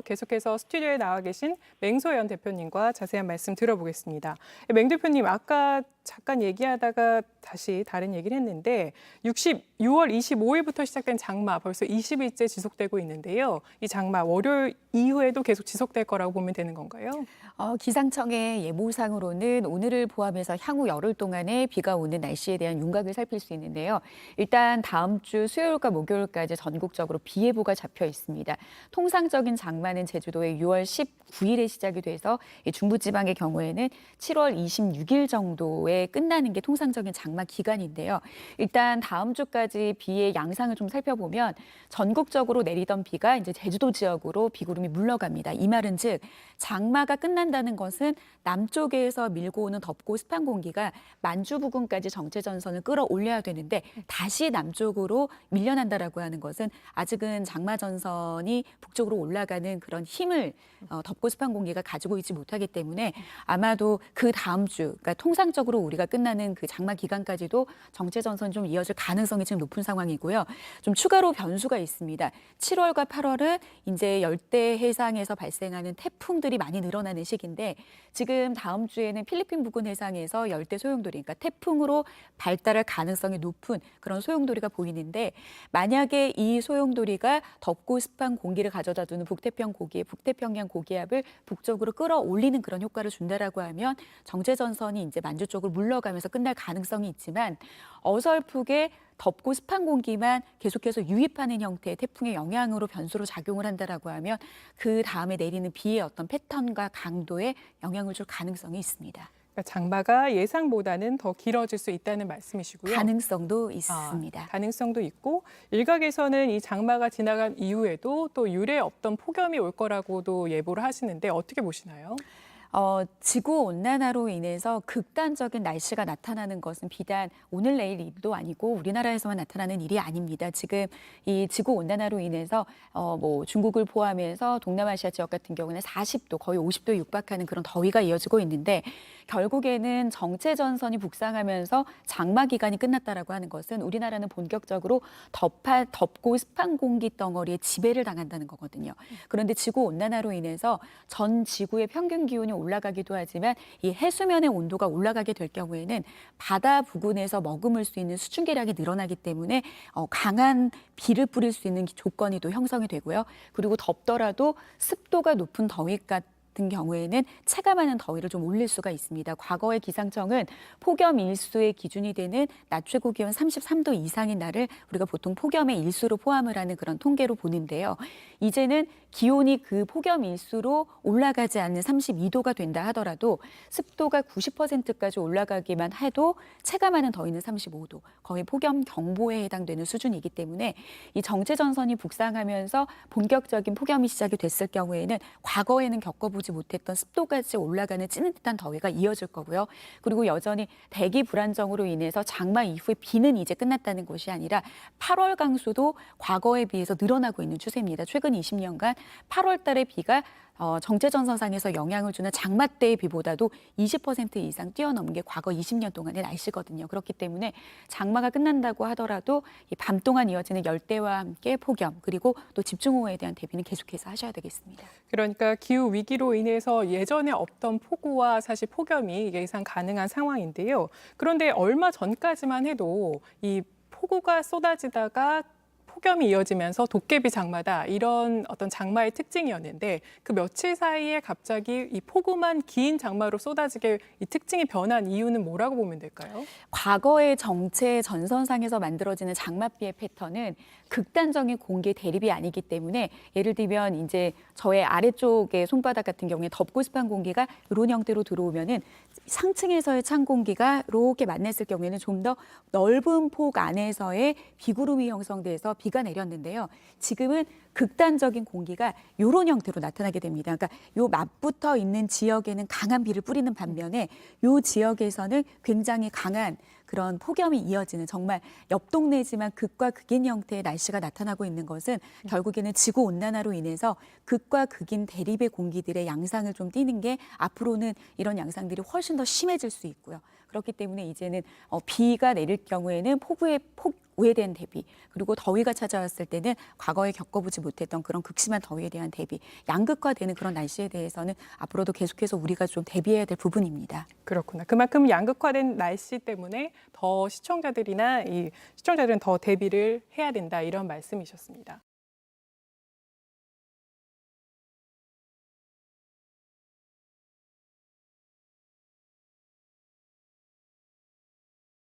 계속해서 스튜디오에 나와 계신 맹소연 대표님과 자세한 말씀 들어보겠습니다. 맹 대표님, 아까 잠깐 얘기하다가 다시 다른 얘기를 했는데 6월 25일부터 시작된 장마 벌써 20일째 지속되고 있는데요. 이 장마 월요일 이후에도 계속 지속될 거라고 보면 되는 건가요? 기상청의 예보상으로는 오늘을 포함해서 향후 열흘 동안에 비가 오는 날씨에 대한 윤곽을 살필 수 있는데요. 일단 다음 주 수요일과 목요일까지 전국적으로 비 예보가 잡혀 있습니다. 통상적인 장마는 제주도에 6월 19일에 시작이 돼서 중부지방의 경우에는 7월 26일 정도에 끝나는 게 통상적인 장마 기간인데요. 일단 다음 주까지 비의 양상을 좀 살펴보면 전국적으로 내리던 비가 이제 제주도 지역으로 비구름이 물러갑니다. 이 말은 즉 장마가 끝난다는 것은 남쪽에서 밀고 오는 덥고 습한 공기가 만주 부근까지 정체 전선을 끌어올려야 되는데 다시 남쪽으로 밀려난다라고 하는 것은 아직은 장마 전선이 북쪽으로 올라가는 그런 힘을 덥고 습한 공기가 가지고 있지 못하기 때문에 아마도 그 다음 주, 그러니까 통상적으로 우리가 끝나는 그 장마 기간까지도 정체 전선이 좀 이어질 가능성이 지금 높은 상황이고요. 좀 추가로 변수가 있습니다. 7월과 8월은 이제 열대 해상에서 발생하는 태풍들이 많이 늘어나는 시기인데 지금 다음 주에는 필리핀 부근 해상에서 열대 소용돌이, 그러니까 태풍으로 발달할 가능성이 높은 그런 소용돌이가 보이는데 만약에 이 소용돌이가 덥고 습한 공기를 가져다 두는 북태평양 고기압을 북쪽으로 끌어올리는 그런 효과를 준다라고 하면 정체 전선이 이제 만주 쪽으로 물러가면서 끝날 가능성이 있지만 어설프게 덥고 습한 공기만 계속해서 유입하는 형태의 태풍의 영향으로 변수로 작용을 한다라고 하면 그 다음에 내리는 비의 어떤 패턴과 강도에 영향을 줄 가능성이 있습니다. 그러니까 장마가 예상보다는 더 길어질 수 있다는 말씀이시고요. 가능성도 있습니다. 가능성도 있고 일각에서는 이 장마가 지나간 이후에도 또 유례 없던 폭염이 올 거라고도 예보를 하시는데 어떻게 보시나요? 지구온난화로 인해서 극단적인 날씨가 나타나는 것은 비단 오늘 내일 일도 아니고 우리나라에서만 나타나는 일이 아닙니다. 지금 이 지구온난화로 인해서 뭐 중국을 포함해서 동남아시아 지역 같은 경우는 40도, 거의 50도에 육박하는 그런 더위가 이어지고 있는데 결국에는 정체 전선이 북상하면서 장마 기간이 끝났다라고 하는 것은 우리나라는 본격적으로 덥고 습한 공기 덩어리에 지배를 당한다는 거거든요. 그런데 지구온난화로 인해서 전 지구의 평균 기온이 올라가기도 하지만 이 해수면의 온도가 올라가게 될 경우에는 바다 부근에서 머금을 수 있는 수증기량이 늘어나기 때문에 강한 비를 뿌릴 수 있는 조건이 또 형성이 되고요. 그리고 덥더라도 습도가 높은 더위 같은 경우에는 체감하는 더위를 좀 올릴 수가 있습니다. 과거의 기상청은 폭염 일수의 기준이 되는 낮 최고 기온 33도 이상인 날을 우리가 보통 폭염의 일수로 포함을 하는 그런 통계로 보는데요. 이제는 기온이 그 폭염 일수로 올라가지 않는 32도가 된다 하더라도 습도가 90%까지 올라가기만 해도 체감하는 더위는 35도, 거의 폭염 경보에 해당되는 수준이기 때문에 이 정체 전선이 북상하면서 본격적인 폭염이 시작이 됐을 경우에는 과거에는 겪어보지 못했던 습도까지 올라가는 찌릿한 더위가 이어질 거고요. 그리고 여전히 대기 불안정으로 인해서 장마 이후에 비는 이제 끝났다는 것이 아니라 8월 강수도 과거에 비해서 늘어나고 있는 추세입니다. 최근 20년간 8월 달의 비가 정체 전선상에서 영향을 주는 장마 때의 비보다도 20% 이상 뛰어넘은 게 과거 20년 동안의 날씨거든요. 그렇기 때문에 장마가 끝난다고 하더라도 이 밤 동안 이어지는 열대와 함께 폭염 그리고 또 집중호우에 대한 대비는 계속해서 하셔야 되겠습니다. 그러니까 기후 위기로 인해서 예전에 없던 폭우와 사실 폭염이 예상 가능한 상황인데요. 그런데 얼마 전까지만 해도 이 폭우가 쏟아지다가 폭염이 이어지면서 도깨비 장마다 이런 어떤 장마의 특징이었는데 그 며칠 사이에 갑자기 이 폭우만 긴 장마로 쏟아지게 이 특징이 변한 이유는 뭐라고 보면 될까요? 과거의 정체 전선상에서 만들어지는 장맛비의 패턴은 극단적인 공기 대립이 아니기 때문에 예를 들면 이제 저의 아래쪽의 손바닥 같은 경우에 덥고 습한 공기가 이런 형태로 들어오면은 상층에서의 찬 공기가 이렇게 만났을 경우에는 좀 더 넓은 폭 안에서의 비구름이 형성돼서 비가 내렸는데요. 지금은 극단적인 공기가 이런 형태로 나타나게 됩니다. 그러니까 요 맞붙어 있는 지역에는 강한 비를 뿌리는 반면에 요 지역에서는 굉장히 강한 그런 폭염이 이어지는 정말 옆 동네지만 극과 극인 형태의 날씨가 나타나고 있는 것은 결국에는 지구온난화로 인해서 극과 극인 대립의 공기들의 양상을 좀 띠는 게 앞으로는 이런 양상들이 훨씬 더 심해질 수 있고요. 그렇기 때문에 이제는 비가 내릴 경우에는 폭우에 대한 대비, 그리고 더위가 찾아왔을 때는 과거에 겪어보지 못했던 그런 극심한 더위에 대한 대비, 양극화되는 그런 날씨에 대해서는 앞으로도 계속해서 우리가 좀 대비해야 될 부분입니다. 그렇구나. 그만큼 양극화된 날씨 때문에 더 시청자들은 더 대비를 해야 된다 이런 말씀이셨습니다.